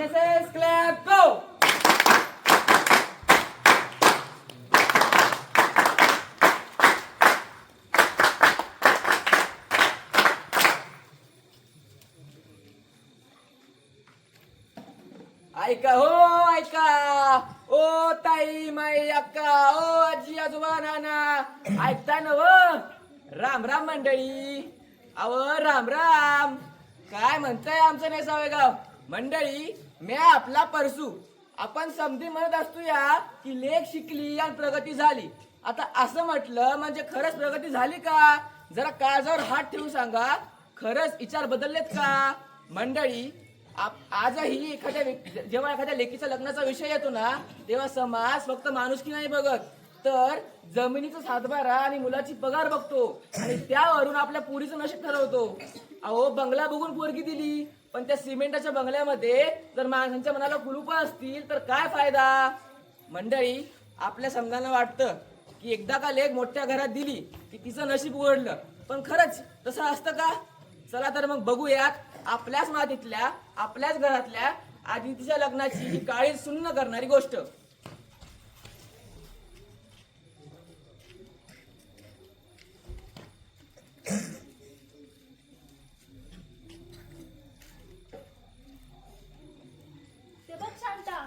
NSS clap go. ऐका हो ऐका, ओ ताई माई अक्का, ओ आजी आजोबा नाना, ऐकता ना व? राम राम मंडळी. अव राम राम. काय म्हणताय आमचं नेसावेगाव मंडळी? मी आपला परसू. आपण समधी म्हणत असतो या की लेख शिकली आणि प्रगती झाली. आता असं म्हटलं म्हणजे खरंच प्रगती झाली का? जरा काळजावर हात ठेवून सांगा, खरंच विचार बदललेत का मंडळी? आजही जेव्हा एखाद्या लेकीच्या लग्नाचा विषय येतो ना, तेव्हा समाज फक्त माणुसकी नाही बघत, तर जमिनीचा सातबारा आणि मुलाची पगार बघतो आणि त्यावरून आपल्या पोरीचं नशीब ठरवतो. अहो, बंगला बघून पोरगी दिली, पण त्या सिमेंटाच्या बंगल्यामध्ये जर माणसांच्या मनाला कुलूप असतील तर काय फायदा मंडळी? आपल्या समजांना वाटतं की एकदा का लेक मोठ्या घरात दिली की तिचं नशीब उघडलं, पण खरंच तसं असतं का? चला तर मग बघूयात आपल्याच मातीतल्या आपल्याच घरातल्या आदितीच्या लग्नाची ही काळी सुन्न करणारी गोष्ट. ते बघ शांता.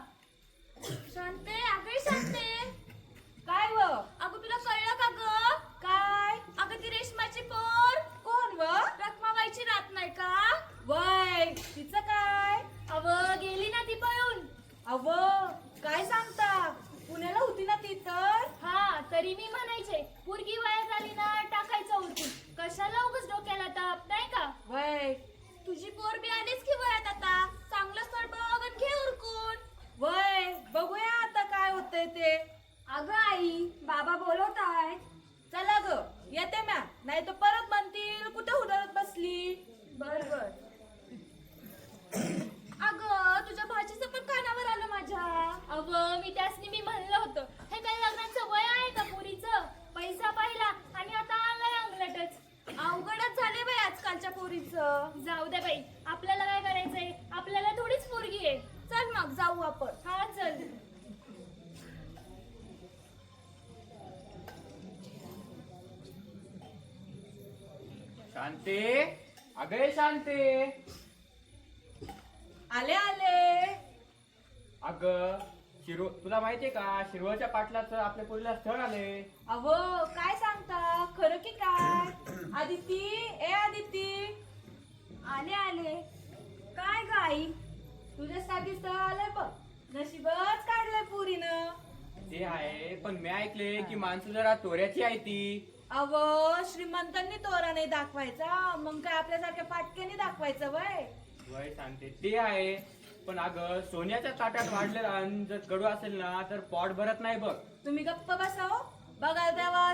शांते, अगं शांते. काय व? अगं तुला कळलं का ग? काय? अगं ती रेशमाची पोर. कोण व? रखमाबाईची रात नाही का? वय, तिचं काय? अव गेली ना ती पळून. अव काय सांगता? पुण्याला होती ना ती तर? हा, तरी मी म्हणायचे पोरगी वयात आली ना टाकायचं उरकून. कशाला उगाच डोक्याला ताप, नाही का? वय, तुझी पोर बी आलीच की वयात आता. चांगलं स्थळ बघून घे उरकून. वय, बघूया आता काय होतंय ते. अगं आई, बाबा बोलवताय. चला ग, येते मॅ. नाही तर परत म्हणतील कुठे उधळत बसली. बर बर. अगं तुझ्या भाचीचं पण कानावर आलं माझ्या. अगं मी त्यासनी मी म्हणलं होतं, हे काही लग्नाचं वय आहे का पोरीचं? पैसा पाहिला आणि आता आलाय अंगलटच. अवघडच झाले बाई आजकालच्या पोरीचं. जाऊ दे बाई, आपल्याला काय करायचंय? आपल्याला थोडीच पोरगी आहे. चल मग जाऊ आपण. हा चल. शांते, अगं शांते. आले आले. अगं तुला माहितीये का, शिरवळच्या पाटलाचं आपल्या पोरीला स्थळ आले. अहो काय सांगता, खरं की काय? आदिती, ए आदिती. आले आले. काय ग आई, तुझ्यासाठी स्थळ आलंय बघ. नशीबच काढलंय पुरीनं. ते आहे, पण मी ऐकले की माणसं जरा तोऱ्याची आहे ती. अहो श्रीमंतांनी तोरा नाही दाखवायचा, मग काय आपल्यासारख्या फाटक्याने दाखवायचं वय? वय सांगते ते आहे, पण अगं सोन्याच्या ताटात वाढलेला अन्न जर कडू असेल ना तर पोट भरत नाही बघ. तुम्ही गप्प बसाव. बघायला द्यावा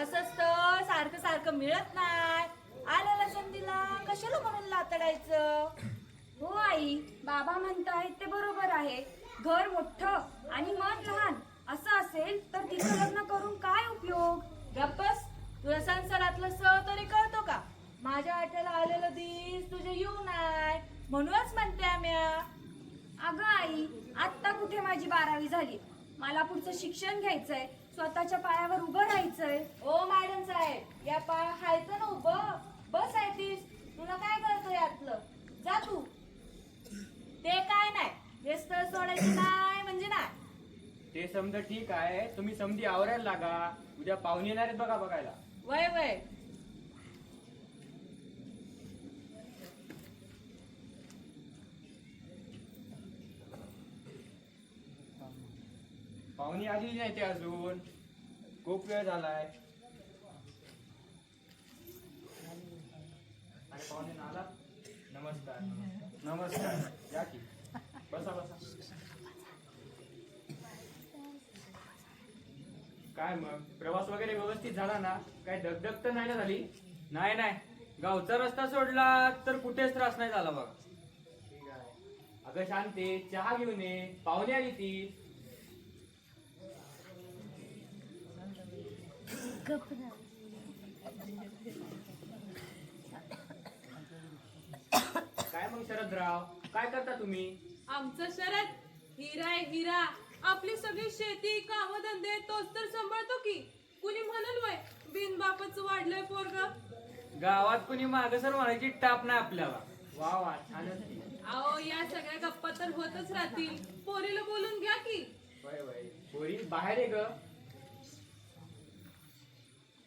असं स्थळ सारखं सारखं मिळत नाही. आलेल्या संधीला कशाला म्हणून लातडायचं? हो आई, बाबा म्हणतायत ते बरोबर आहे. घर मोठं आणि मन लहान असं असेल तर तिचं लग्न करून काय उपयोग? गप्पस, तुझ्या संसारातलं स तरी कळतो का? माझ्या वाट्याला आलेलं दिस तुझे येऊ नाही म्हणूनच म्हणते आम्ही. अगं आई, आत्ता कुठे माझी 12वी झाली. मला पुढचं शिक्षण घ्यायचंय, स्वतःच्या पायावर उभं राहायचंय. ओ मॅडम साहेब, या पाय खायचं ना उभं. बस आहे तीस, तुला काय कळतं यातलं? जा तू. ते काय नाही, हे स्थळ सोडायचं नाही म्हणजे नाही. ते समजा ठीक आहे, तुम्ही समधी आवरायला लागा. उद्या पाहुणे येणार आहेत बघा बघायला. वय वय. पाहुणे आली नाही ते अजून, खूप वेळ झालाय. आणि पाहुणे आला. नमस्कार. नमस्कार, या की बसा बसा. काय मग प्रवास वगैरे व्यवस्थित झाला ना? काय दगदग तर नाही ना झाली? नाही नाही, गावचा रस्ता सोडला तर कुठेच त्रास नाही झाला बघ. ठीक आहे. अगं शांते, चहा घेऊन ये, पाहुणे आली ती. काय मग मग शरदराव, काय करता तुम्ही? आमचं शरद हिरा आहे हिरा. आपली सगळी शेती कामधंदे तोच तर सांभाळतो की. कुणी म्हणल वय बिन बापाचं वाढलंय पोरग. गावात कुणी मागसर म्हणायची टाप नाही आपल्याला. वा वा, छानच की. अहो या सगळ्या गप्पा तर होतच राहतील. पोरीला बोलून घ्या की. वय वय, पोरी बाहेर आहे ग.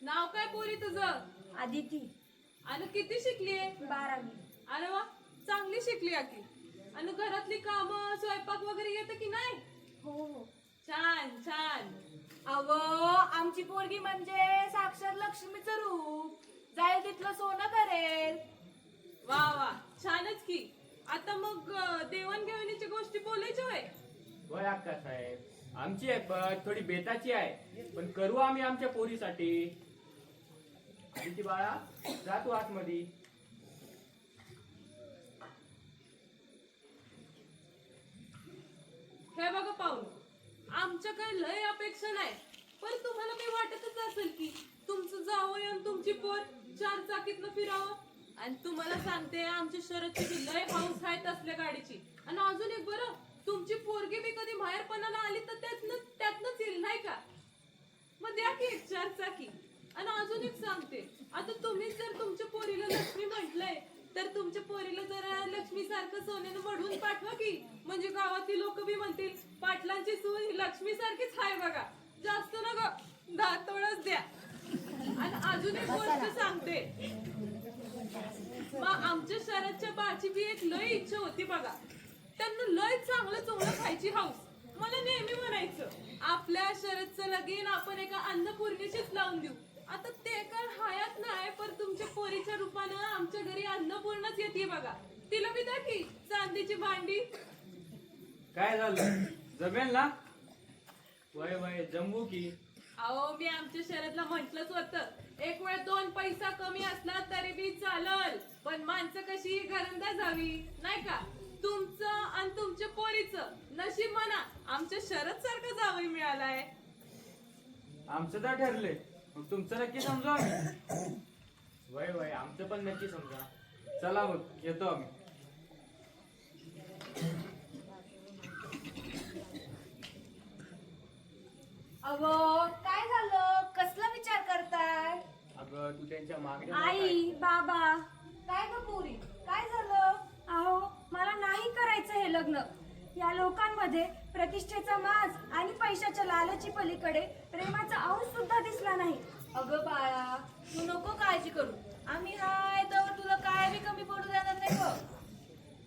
नाव काय पोरी तुझं? आदिती आणि किती शिकलीये? 12वी. अरे वा, चांगली शिकली की. आणि घरातली कामं स्वयंपाक वगैरे येतं की नाही? हो हो. छान छान. अव आमची पोरगी म्हणजे साक्षात लक्ष्मीचं रूप. जाईल तिथलं सोनं करेल. वा वा, छानच की. आता मग देवाणघेवाणीची गोष्टी बोलायच्या होय. वय अक्का साहेब, आमची ऐपत थोडी बेताची आहे, पण करू आम्ही आमच्या पोरीसाठी. आदिती बाळा, जा तू आतमध्ये. हे बघा पाहून, आमच्या काही लय अपेक्षा नाही, पण तुम्हाला काही वाटतच असेल की तुमचं जावं आणि तुमची पोर 4 चाकीतनं फिरावं. आणि तुम्हाला सांगते, आमच्या शरदची बी लय हाऊस आहेत असल्या गाडीची. आणि अजून एक बरं, तुमची पोरगी बी कधी बाहेरपणाला आली तर त्यातनंच येईल नाही का. मग द्या की एक 4 चाकी. आणि अजून एक सांगते, आता तुम्हीच जर तुमच्या पोरीला लक्ष्मी म्हटलंय तर तुमच्या पोरीला जरा लक्ष्मी सारखं सोन्यानं मढवून पाठवा की. म्हणजे गावातील लोक बी म्हणतील पाटलांची सून ही लक्ष्मी सारखीच आहे बघा. जास्त ना ग, 10 तोळाच द्या. आणि अजून एक गोष्ट सांगते, मग आमच्या शरदच्या बाची बी एक लय इच्छा होती बघा. त्यांना लय चांगलं चोळलं खायची हाऊस. मला नेहमी म्हणायचं, आपल्या शरदचं लगीन आपण एका अन्नपूर्णेशीच लावून देऊ. आता ते काय हयात नाही, पण तुमच्या पोरीच्या रूपानं आमच्या घरी अन्नपूर्णाच येते बघा. तिला बी द्या की चांदीची भांडी. काय झालं, जमेल ना? वय वय, जमवू की. अहो मी आमच्या शरदला म्हंटलच होतं, एक वेळ 2 पैसा कमी असला तरी बी चालल, पण माणसं कशी घरंदाज हवी नाही का. तुमचं आणि तुमच्या पोरीचं नशीब म्हणा, आमच्या शरद सारखं जावई मिळालाय. आमचं तर ठरलंय, मग तुमचं नक्की समजू आम्ही. वय वय, आमचं पण नक्की समजा. चला मग, येतो आम्ही. अव काय झालं? कसला विचार करताय? अगं तू त्यांच्या मागणी आई बाबा, काय ग पोरी, काय झालं? अहो मला नाही करायचं हे लग्न. या लोकांमध्ये प्रतिष्ठेचा माज आणि पैशाच्या लालची पलीकडे प्रेमाचा अंश सुद्धा दिसला नाही. अगं बाळा, तू नको काळजी करू. आम्ही हाय तर तुला काय बी कमी पडू देणार नाही ग.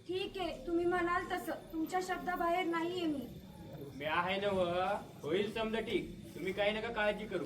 ठीक आहे, तुम्ही म्हणाल तसं. तुमच्या शब्दाबाहेर नाहीये मी. मी आहे ना व, होईल समजा ठीक. तुम्ही काही नका काळजी करू.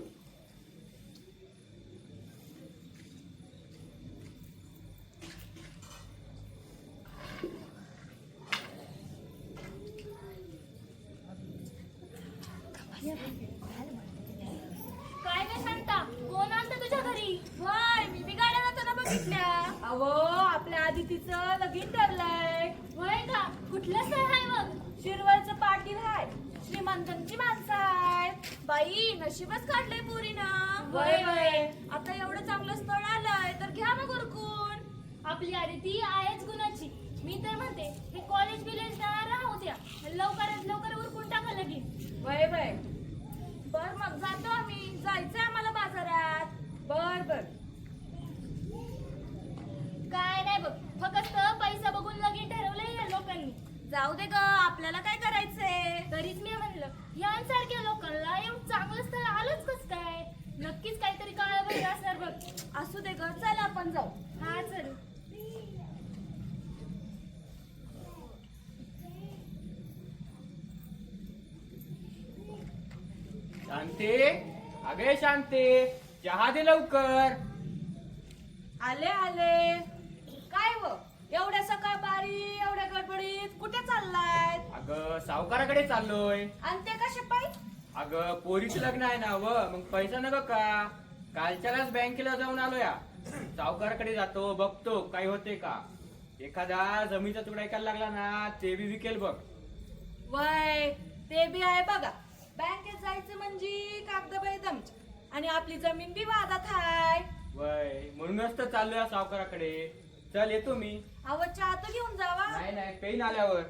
काय नाही सांगता, कोण आलतं तुझ्या घरी? वय मी बी गाड्या जाताना बघितल्या. अहो आपल्या आदितीचं लगीन ठरलंय. वय का? कुठलं स्थळ आहे मग? शिरवळचं पाटील हाय. श्रीमंतांची माणसं आहेत. बाई नशीबच काढलंय पोरीनं. वय वय, आता एवढं चांगलं स्थळ आलंय तर घ्या मग उरकून. आपली आदिती आहेच गुणाची. मी तर म्हणते हे कॉलेज बिलेज राहू द्या, लवकरात लवकर उरकून टाका लगीन. वय वय, बर मग जातो आम्ही. जायचंय आम्हाला बाजारात. बर बर. काय नाही बघ, फक्त पैसा बघून लगीन ठरवलंय या लोकांनी. जाऊ दे ग, आपल्याला काय करायचंय. तरीच मी म्हणलं, यांसारख्या लोकांना एवढं चांगलं स्थळ आलंच कस काय? नक्कीच काहीतरी काळं वगैरे असणार बघ. असू दे ग, चल आपण जाऊ. हा चल. शांते, अगे शांते, चहा दे लवकर. आले आले. काय व एवढ्या सकाळपारी एवढ्या गडबडीत कुठे चाललाय? अगं सावकाराकडे चाललोय. आणि ते कसे पाय? अगं पोरीचं लग्न आहे ना व, मग पैसा नका का. कालच्यालाच बँकेला जाऊन आलो या. सावकाराकडे जातो, बघतो काही होते का. एखादा जमीनचा तुकडा ऐकायला लागला ना, ते बी विकेल बघ. वय ते बी आहे बघा. बँकेत जायचं म्हणजे कागदबाई दमच, आणि आपली जमीन बी वादात हाय. वय म्हणूनच तर चाललोय या सावकाराकडे. चल येतो मी. अहो चहा तर घेऊन जावा. नाही नाही, पेन आल्यावर.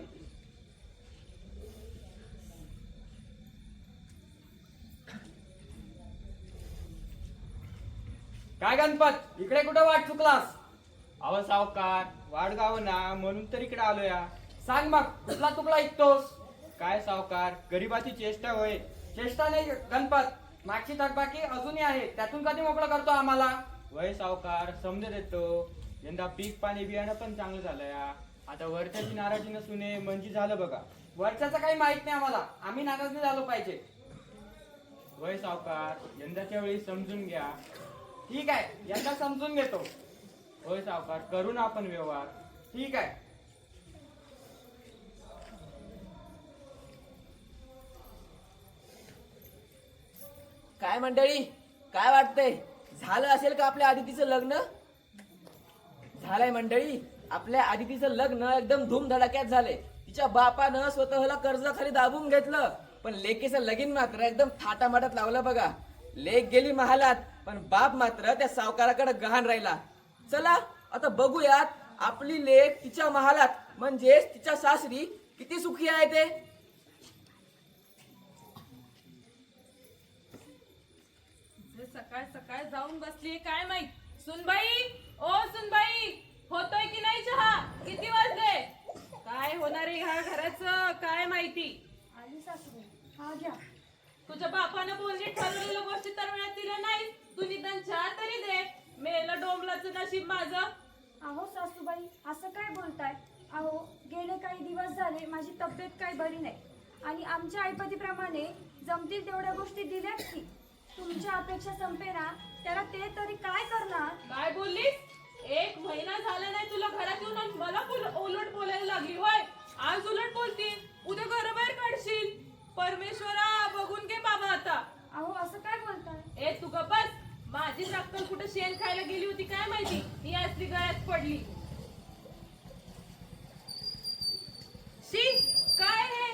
काय गणपत, इकडे कुठं वाट चुकलास? अहो सावकार, वाट गाव ना म्हणून तर इकडे आलो या. सांग मग, कुठला चुकला ऐकतोस? काय सावकार, गरीबाची चेष्टा होय? चेष्टा नाही गणपत, मागची थकबाकी अजूनही आहे, त्यातून कधी मोकळं करतो आम्हाला? वय सावकार, समज देतो. यंदा पीक पाणी बियाणं पण चांगलं झालं या. आता वरच्याची नाराजी नसून म्हणजे झालं बघा. वरच्याचं काही माहित नाही आम्हाला, आम्ही नाराज नाही झालो पाहिजे. वय सावकार, यंदाच्या वेळी समजून घ्या. ठीक आहे, यंदा समजून घेतो. होय सावकार, करू ना आपण व्यवहार. ठीक आहे. काय मंडळी, काय वाटतंय, झालं असेल का आपल्या आदितीचं लग्न? झालंय मंडळी, आपल्या आदितीचं लग्न एकदम धूमधडाक्यात झालंय. तिच्या बापानं स्वतःला कर्जाखाली दाबून घेतलं, पण लेकीचं लगीन मात्र एकदम थाटामाटात लावलं बघा. लेक गेली महालात, पण बाप मात्र त्या सावकाराकडे गहाण राहिला. चला आता बघूयात आपली लेक तिच्या महालात म्हणजेच तिच्या सासरी किती सुखी आहे ते. सकाळ सकाळ जाऊन बसली काय माहित. सुनबाई, ओ सुनबाई, होतोय की नाही चहा? किती वाजले? काय होणार आहे ह्या घराचं काय माहिती. आली सासूबाई, हा घ्या. तुझ्या बापानं बोलली ठरवलेल्या गोष्टी तर वेळात दिल्या नाही. तू निदान चहा तरी दे. मेलं डोंबलाचं नशीब माझं. अहो सासूबाई, असं काय बोलताय? अहो गेले काही दिवस झाले माझी तब्येत काही बरी नाही आणि आमच्या ऐपतीप्रमाणे जमतील तेवढ्या गोष्टी दिल्याच की. तुमच्या अपेक्षा संपेना, त्याला ते तरी काय करणार? काय बोललीस? 1 महिना झाला नाही तुला घरात येऊन आणि मला उलट बोलायला लागली होय. आज उलट बोलती, उद्या घराबाहेर काढशील. परमेश्वरा बघून घे बाबा आता. अहो असं काय बोलताय? ए तू गप्पच. माझी अक्कल कुठे शेण खायला गेली होती काय माहिती, ही असली गळ्यात पडली. शी, काय हे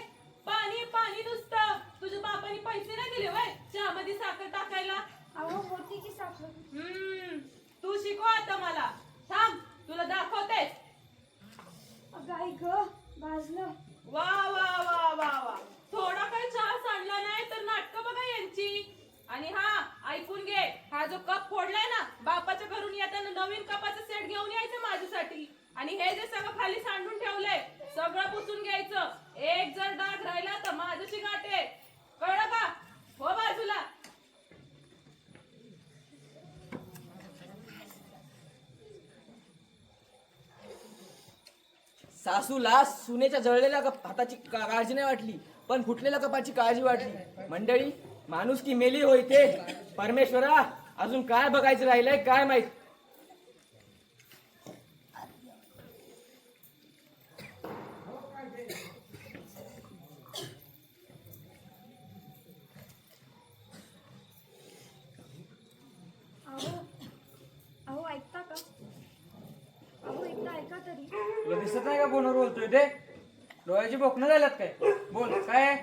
पाणी पाणी नुसतं. तुझ्या बापाने पैसे नाही दिले वय चहामध्ये साखर टाकायला? अहो होती की साखर. तू शिकव आता मला. थांब, तुला दाखवतेस. गाई ग, भाजलं. वा वा वा वा वा, थोडा काही चहा सांडला नाही तर नाटकं बघा यांची. आणि हा ऐकून घे, हा जो कप फोडलाय ना, बापाच्या घरून येताना नवीन कपाचं सेट घेऊन यायचं माझ्यासाठी. आणि हे जे सगळं खाली सांडून ठेवलंय सगळं पुसून घ्यायचं. एक जर डाग राहिला तर माझ्याशी गाठे, कळलं का? हो बाजूला. सासूला सुनेच्या जळलेल्या हाताची काळजी नाही वाटली, पण फुटलेल्या कपाची काळजी वाटली. मंडळी, माणूस की मेली होय ते. परमेश्वरा, अजून काय बघायचं राहिलंय काय माहित. अहो अहो ऐकता का? अहो एकदा ऐका तरी. तुला दिसत नाही का फोनवर बोलतोय ते? डोळ्याची बोकणं झाल्यात काय? बोल काय आहे?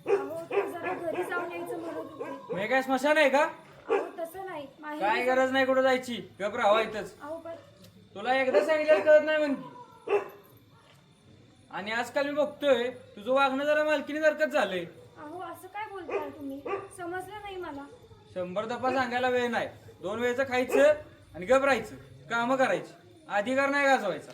अहो तू जरा घरी जाऊन यायचं म्हणत होते. मी काय स्मशान आहे का? अहो तसं नाही, काय माहेरी गरज नाही कुठं जायची, गप राहावा इथंच. अहो पण तुला एकदा सांगितलं कळत नाही म्हणती. आणि आजकाल मी बघतोय तुझं वागणं जरा मालकीने सारखंच झालंय. अहो असं काय बोलताय तुम्ही? समजलं नाही मला. 100 दफा सांगायला वेळ नाही. 2 वेळचं खायचं आणि गप राहायचं, कामं करायची, अधिकार नाही गाजवायचा.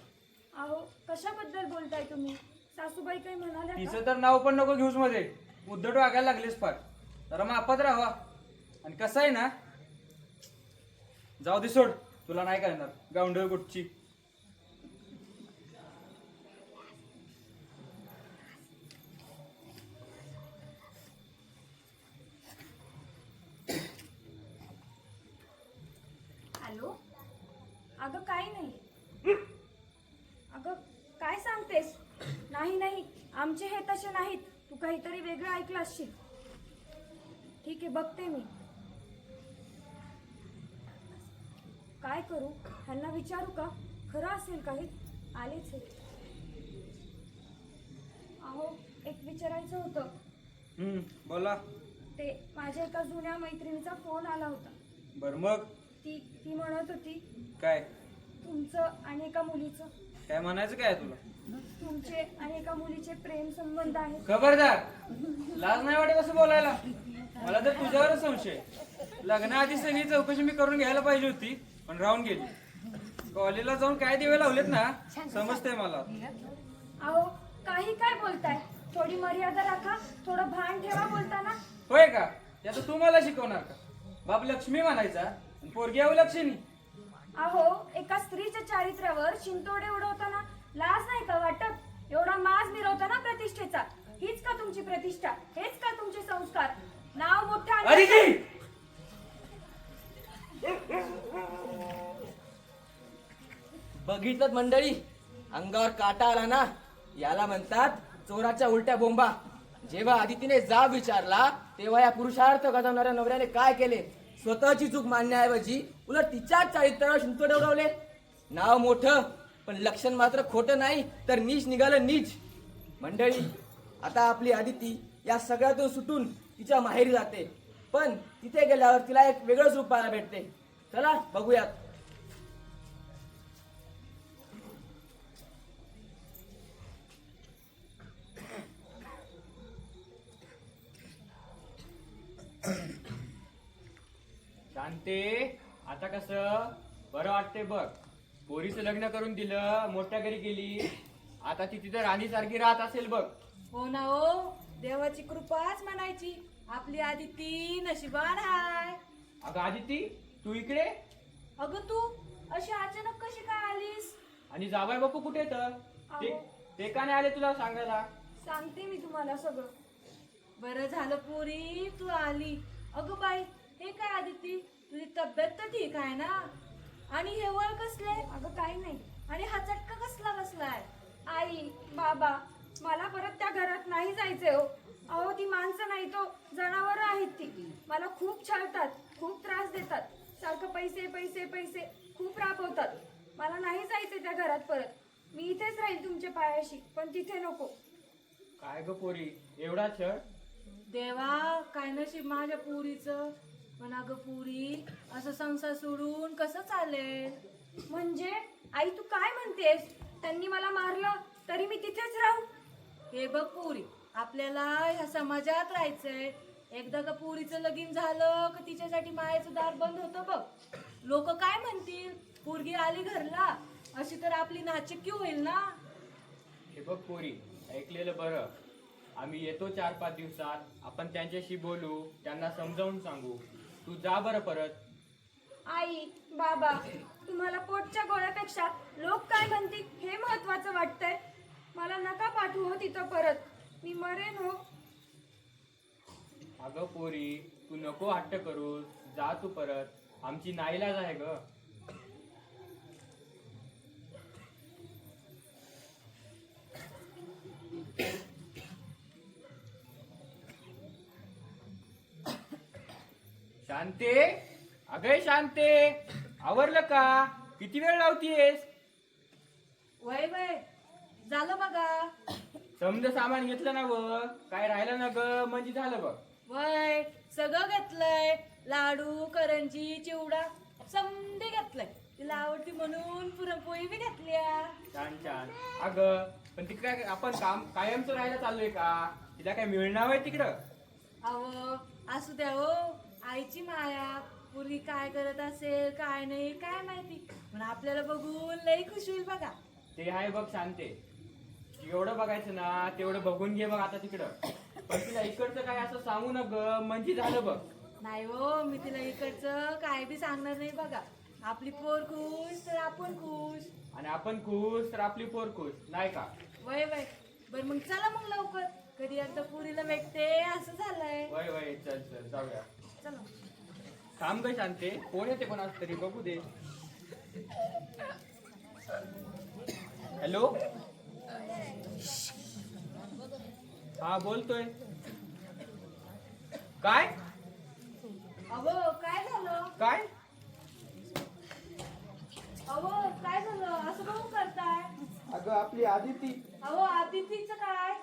अहो कशाबद्दल बोलताय तुम्ही? सासूबाई काही म्हणाल्या का? तिचं तर नाव पण नको घेऊस मध्ये. उद्धट वागायला लागलीस फार. जरा मापात राहावा. आणि कसं आहे ना, जाऊ दे सोड, तुला नाही करणार गावंढळ कुठची. हॅलो. अगं काही नाही. अगं काय सांगतेस? नाही नाही, आमचे हे तसे नाहीत. तू काहीतरी वेगळं ऐकलं असशील. ठीक आहे, बघते मी. काय करू? ह्यांना विचारू का? खरं असेल काही? आलेच हे. अहो एक विचारायचं होतं. बोला. ते माझ्या एका जुन्या मैत्रिणीचा फोन आला होता. बर मग ती ती म्हणत होती काय? तुमचं आणि एका मुलीचं काय म्हणायचं काय तुला? तुमचे आणि एका मुलीचे प्रेम संबंध आहेत. खबरदार, लाज नाही वाटत असं बोलायला. मला तर तुझ्यावरच संशय. लग्नाआधी सगळी चौकशी मी करून घ्यायला पाहिजे होती, पण राहून गेली. कॉलेजला जाऊन काय दिवे लावलेत ना, समजतंय मला. अहो काही काय बोलताय, थोडी मर्यादा राखा, थोडं भान ठेवा बोलताना. होय का? त्याचं तू मला शिकवणार का? बाप लक्ष्मी म्हणायचा आणि पोरगी अवलक्षणी. अहो एका स्त्रीच्या चारित्र्यावर शिंतोडे उडवताना लाज नाही का वाटत? एवढा माज मिरवताना प्रतिष्ठेचा. हीच का तुमची प्रतिष्ठा? हेच का तुमचे संस्कार? नाव मोठं अरे आणि- की! बघितलं मंडळी, अंगावर काटा आला ना, याला म्हणतात चोराच्या उलट्या बोंबा. जेव्हा आदितीने जाब विचारला तेव्हा या पुरुषार्थ गाजवणाऱ्या नवऱ्याने काय केले? स्वतःची चूक मानण्याऐवजी उलट तिच्याच चारित्र्यावर शिंतोडे उडवले. नाव मोठं पण लक्षण मात्र खोटं नाही तर नीच निघालं नीच. मंडळी, आता आपली आदिती या सगळ्यातून सुटून तिच्या माहेरी जाते, पण तिथे गेल्यावर तिला एक वेगळंच रूप पाहायला भेटते. चला बघूयात. शांते, आता कसं बरं वाटते बघ. पोरीचं लग्न करून दिलं, मोठ्या घरी गेली. आता ती तिथं राणीसारखी राहत असेल बघ. हो ना हो, देवाची कृपाच म्हणायची. आपली आदिती नशिबान हाय. अगं आदिती, तू इकडे? अगं तू अशी अचानक कशी काय आलीस? आणि जाबाई बापू कुठे तर? ते का नाही आले तुला सांगायला? सांगते मी तुम्हाला सगळं. बरं झालं पोरी तू आली. अगं बाई, हे काय आदिती, तुझी तब्येत तर ठीक आहे ना? आणि हे वळ कसले? अगं काही नाही. आणि हा चटका कसला बसलाय? आई बाबा, मला परत त्या घरात नाही जायचंय हो. अहो ती माणसं नाही तो जनावर आहेत. ती मला खूप छळतात, खूप त्रास देतात, सारखं पैसे पैसे पैसे खूप राबवतात. मला नाही जायचंय त्या घरात परत. मी इथेच राहील तुमच्या पायाशी, पण तिथे नको. काय ग पोरी, एवढा छळ? देवा, काय नशीब माझ्या पुरीचं. पण अगं पुरी, असं संसार सोडून कसं चालेल? म्हणजे आई तू काय म्हणतेस? त्यांनी मला मारलं तरी मी तिथेच राहू? हे बघ पुरी, आपल्याला ह्या समाजात राहायचंय. एकदा का पुरीचं लगीन झालं का तिच्यासाठी मायेचं दार बंद होतं बघ. लोक काय म्हणतील? पोरगी आली घरला, अशी तर आपली नाचिक्की होईल ना. हे बघ पोरी, ऐकलेलं बरं. आम्ही येतो 4-5 दिवसात. आपण त्यांच्याशी बोलू, त्यांना समजावून सांगू. तू जा बरं परत. आई बाबा, तुम्हाला पोटच्या गोळ्यापेक्षा लोक काय म्हणतील हे महत्वाचं वाटतंय. मला नका पाठवू हो तिथं परत. मी मरेन हो. अगं पोरी, तू नको हट्ट करू. जा तू परत. आमची नाईलाज आहे ग. शांते, अगं शांते, आवरलं का? किती वेळ लावतीयस? वय वय, झालं बघा. समज सामान घेतलं ना व काय राहिलं ना ग, म्हणजे झालं बघ. वय, सगळं घेतलंय. लाडू, करंजी, चिवडा समधे घेतलंय. तिला आवडती म्हणून पुरणपोळी बी घेतल्या. छान छान. अगं पण तिकडे आपण काम कायमचं राहायला चाललोय का? तिला काय मिळणार आहे तिकडं? अहो असू द्या हो, आईची माया. पूर्वी काय करत असेल काय नाही काय माहिती, पण आपल्याला बघून लई खुश होईल बघा. ते आहे बघ शांते. जेवढं बघायचं ना तेवढं बघून घे बघ आता तिकडं. पण तिला इकडचं काय असं सांगू न ग, म्हणजे झालं बघ. नाही हो, मी तिला इकडचं काय बी सांगणार नाही बघा. आपली पोर खुश तर आपण खुश, आणि आपण खुश तर आपली पोर खुश, नाही का? वय वय. बर मग चला मग लवकर, कधी एकदा पुरीला भेटते असं झालंय. वय वय, चल चल जाऊया. चला. थांब ग शांते, कोण येते कोणाच तरी बघू दे. हॅलो, हा बोलतोय. काय अहो काय झालं? काय? अहो काय झालं? असं बघून करताय? अगं आपली आदिती, अहो आदितीचं काय?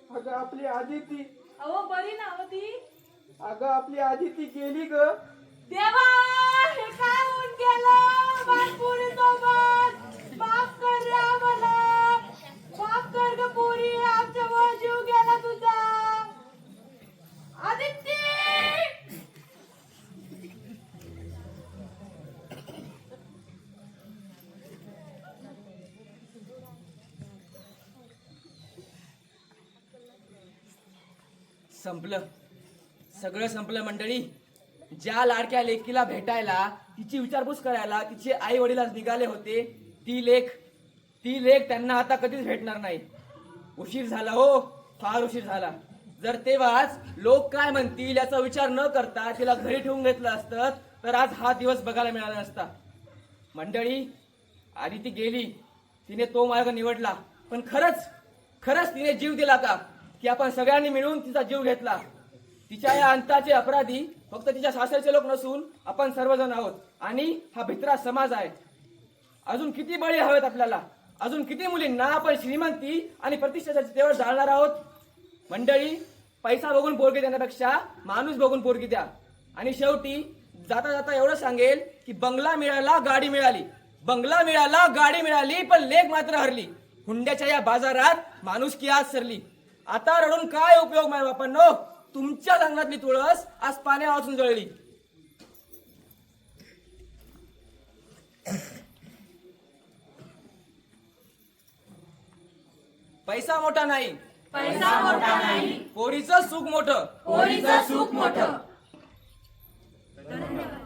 अगं आपली आदिती, अहो बरी ना ती? अगं आपली आदिती गेली ग. देवा हे काय होऊन गेलं बाळपुरी सोबत माफ कर रे आम्हाला माफ कर ग पुरी आमच्या वर जीव गेला तुझा आदित्य संपलं सगळं संपलं मंडळी. ज्या लाडक्या लेकीला भेटायला तिची विचारपूस करायला तिचे आई वडील आज निघाले होते ती लेक त्यांना आता कधीच भेटणार नाही. उशीर झाला हो फार उशीर झाला. जर तेव्हाच लोक काय म्हणतील याचा विचार न करता तिला घरी ठेवून घेतलं असतं तर आज हा दिवस बघायला मिळाला नसता. मंडळी आधी ती गेली तिने तो मार्ग निवडला पण खरंच तिने जीव दिला का की आपण सगळ्यांनी मिळून तिचा जीव घेतला. तिच्या या अंताचे अपराधी फक्त तिच्या सासरचे लोक नसून आपण सर्वजण आहोत आणि हा भित्रा समाज आहे. अजून किती बळी हवेत आपल्याला अजून किती मुलींना आपण श्रीमंती आणि प्रतिष्ठेच्या चितेवर जाळणार आहोत. मंडळी पैसा बघून पोरगी देण्यापेक्षा माणूस बघून पोरगी द्या. आणि शेवटी जाता जाता एवढं सांगेल की बंगला मिळाला गाडी मिळाली बंगला मिळाला गाडी मिळाली पण लेक मात्र हरली. हुंड्याच्या या बाजारात माणुसकी आज सरली. आता रडून काय उपयोग माय बापांनो तुमच्या लग्नातली तुळस आज पाण्या वाचून जळली. पैसा मोठा नाही पोरीचं सुख मोठं पोरीचं सुख मोठं. धन्यवाद.